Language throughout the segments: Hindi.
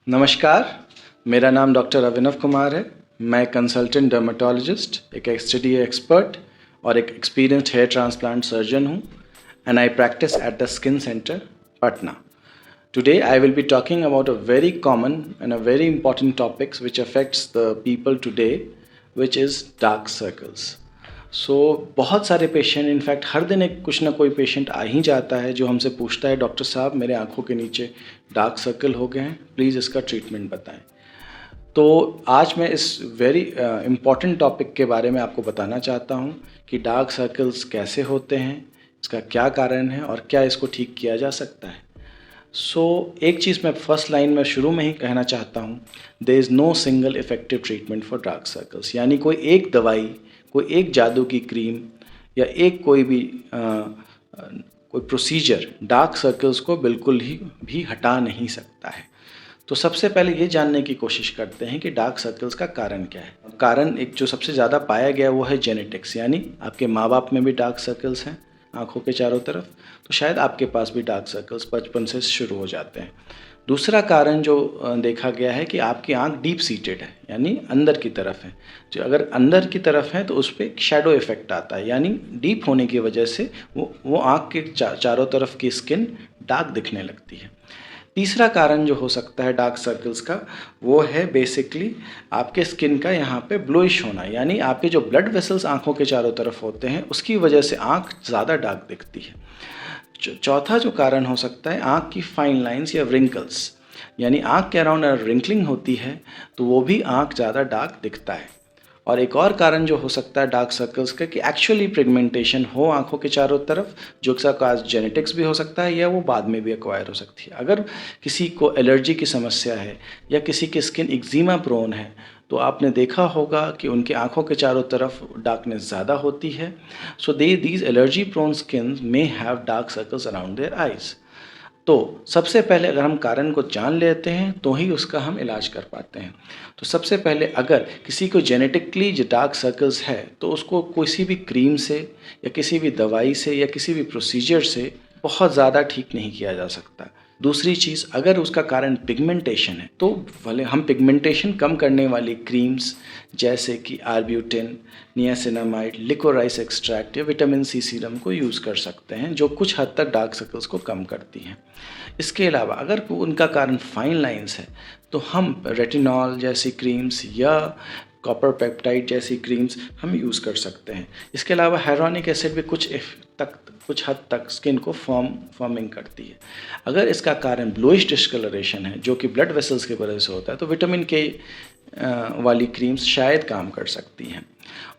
नमस्कार, मेरा नाम डॉक्टर अभिनव कुमार है। मैं कंसल्टेंट डर्मेटोलॉजिस्ट, एक एसटीडी एक्सपर्ट और एक एक्सपीरियंस्ड हेयर ट्रांसप्लांट सर्जन हूँ and I practice at the Skin Center, Patna. Today I will be talking about a very common and a very important topic which affects the people today, which is dark circles. बहुत सारे पेशेंट, इनफैक्ट हर दिन एक कुछ ना कोई पेशेंट आ ही जाता है जो हमसे पूछता है, डॉक्टर साहब मेरे आँखों के नीचे डार्क सर्कल हो गए हैं, प्लीज़ इसका ट्रीटमेंट बताएं। तो आज मैं इस वेरी इम्पॉर्टेंट टॉपिक के बारे में आपको बताना चाहता हूँ कि डार्क सर्कल्स कैसे होते हैं, इसका क्या कारण है और क्या इसको ठीक किया जा सकता है। एक चीज़ मैं फर्स्ट लाइन में शुरू में ही कहना चाहता हूँ, there is no single effective treatment for dark circles. यानी कोई एक दवाई, कोई एक जादू की क्रीम या एक कोई भी कोई प्रोसीजर डार्क सर्कल्स को बिल्कुल ही भी हटा नहीं सकता है। तो सबसे पहले ये जानने की कोशिश करते हैं कि डार्क सर्कल्स का कारण क्या है। कारण एक जो सबसे ज़्यादा पाया गया वो है जेनेटिक्स, यानी आपके माँ बाप में भी डार्क सर्कल्स हैं आँखों के चारों तरफ, तो शायद आपके पास भी डार्क सर्कल्स बचपन से शुरू हो जाते हैं। दूसरा कारण जो देखा गया है कि आपकी आँख डीप सीटेड है, यानी अंदर की तरफ है। जो अगर अंदर की तरफ है तो उस पर एक शैडो इफेक्ट आता है, यानी डीप होने की वजह से वो आँख के चारों तरफ की स्किन डार्क दिखने लगती है। तीसरा कारण जो हो सकता है डार्क सर्कल्स का, वो है बेसिकली आपके स्किन का यहाँ पे ब्लूइश होना, यानी आपके जो ब्लड वेसल्स आँखों के चारों तरफ होते हैं उसकी वजह से आँख ज़्यादा डार्क दिखती है। चौथा जो कारण हो सकता है आँख की फाइन लाइंस या रिंकल्स, यानी आँख के अराउंड रिंकलिंग होती है तो वो भी आँख ज़्यादा डार्क दिखता है। और एक और कारण जो हो सकता है डार्क सर्कल्स का कि एक्चुअली पिगमेंटेशन हो आँखों के चारों तरफ, जो का जेनेटिक्स भी हो सकता है या वो बाद में भी एक्वायर हो सकती है। अगर किसी को एलर्जी की समस्या है या किसी की स्किन एक्जिमा प्रोन है तो आपने देखा होगा कि उनके आँखों के चारों तरफ डार्कनेस ज़्यादा होती है। So these allergy prone skin may have dark circles around their eyes. तो सबसे पहले अगर हम कारण को जान लेते हैं तो ही उसका हम इलाज कर पाते हैं। तो सबसे पहले अगर किसी को जेनेटिकली जो डार्क सर्कल्स है तो उसको किसी भी क्रीम से या किसी भी दवाई से या किसी भी प्रोसीजर से बहुत ज़्यादा ठीक नहीं किया जा सकता। दूसरी चीज़, अगर उसका कारण पिगमेंटेशन है तो भले हम पिगमेंटेशन कम करने वाली क्रीम्स जैसे कि आर्ब्यूटिन, नियासिनामाइड, लिकोराइस एक्सट्रैक्ट या विटामिन सी सीरम को यूज़ कर सकते हैं, जो कुछ हद तक डार्क सर्कल्स को कम करती हैं। इसके अलावा अगर उनका कारण फाइन लाइंस है तो हम रेटिनॉल जैसी क्रीम्स या कॉपर पेप्टाइड जैसी क्रीम्स हम यूज़ कर सकते हैं। इसके अलावा हाइलुरोनिक एसिड भी कुछ हद तक स्किन को फॉर्मिंग करती है। अगर इसका कारण ब्लूइश डिस्कलरेशन है जो कि ब्लड वेसल्स की वजह से होता है तो विटामिन के वाली क्रीम्स शायद काम कर सकती हैं।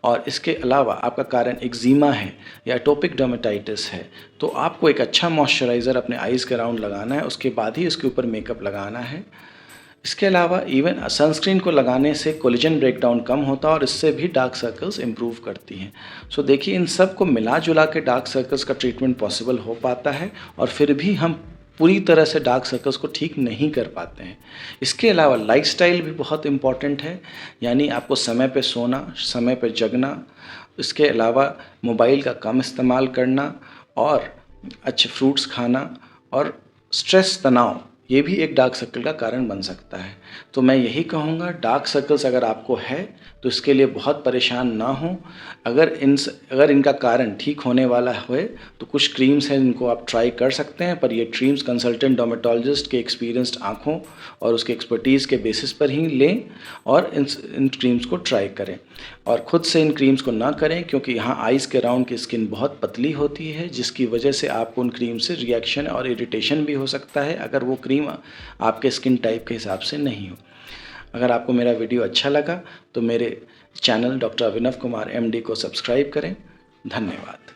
और इसके अलावा आपका कारण एक्जिमा है या एटोपिक डर्मेटाइटिस है तो आपको एक अच्छा मॉइस्चराइज़र अपने आईज़ के अराउंड लगाना है, उसके बाद ही उसके ऊपर मेकअप लगाना है। इसके अलावा इवन सनस्क्रीन को लगाने से कोलेजन ब्रेकडाउन कम होता है और इससे भी डार्क सर्कल्स इम्प्रूव करती हैं। देखिए, इन सब को मिला जुला के डार्क सर्कल्स का ट्रीटमेंट पॉसिबल हो पाता है और फिर भी हम पूरी तरह से डार्क सर्कल्स को ठीक नहीं कर पाते हैं। इसके अलावा लाइफस्टाइल भी बहुत इम्पॉर्टेंट है, यानी आपको समय पे सोना, समय पे जगना, इसके अलावा मोबाइल का कम इस्तेमाल करना और अच्छे फ्रूट्स खाना और स्ट्रेस, तनाव, ये भी एक डार्क सर्कल का कारण बन सकता है। तो मैं यही कहूँगा, डार्क सर्कल्स अगर आपको है तो इसके लिए बहुत परेशान ना हो। अगर इनका कारण ठीक होने वाला है तो कुछ क्रीम्स हैं इनको आप ट्राई कर सकते हैं, पर ये क्रीम्स कंसल्टेंट डर्मेटोलॉजिस्ट के एक्सपीरियंस्ड आँखों और उसके एक्सपर्टीज़ के बेसिस पर ही लें और इन क्रीम्स को ट्राई करें। और ख़ुद से इन क्रीम्स को ना करें क्योंकि यहाँ आइज़ के अराउंड की स्किन बहुत पतली होती है, जिसकी वजह से आपको उन क्रीम से रिएक्शन और इरिटेशन भी हो सकता है अगर वो क्रीम आपके स्किन टाइप के हिसाब से नहीं हो। अगर आपको मेरा वीडियो अच्छा लगा तो मेरे channel doctor Abhinav Kumar MD को सब्सक्राइब करें। धन्यवाद।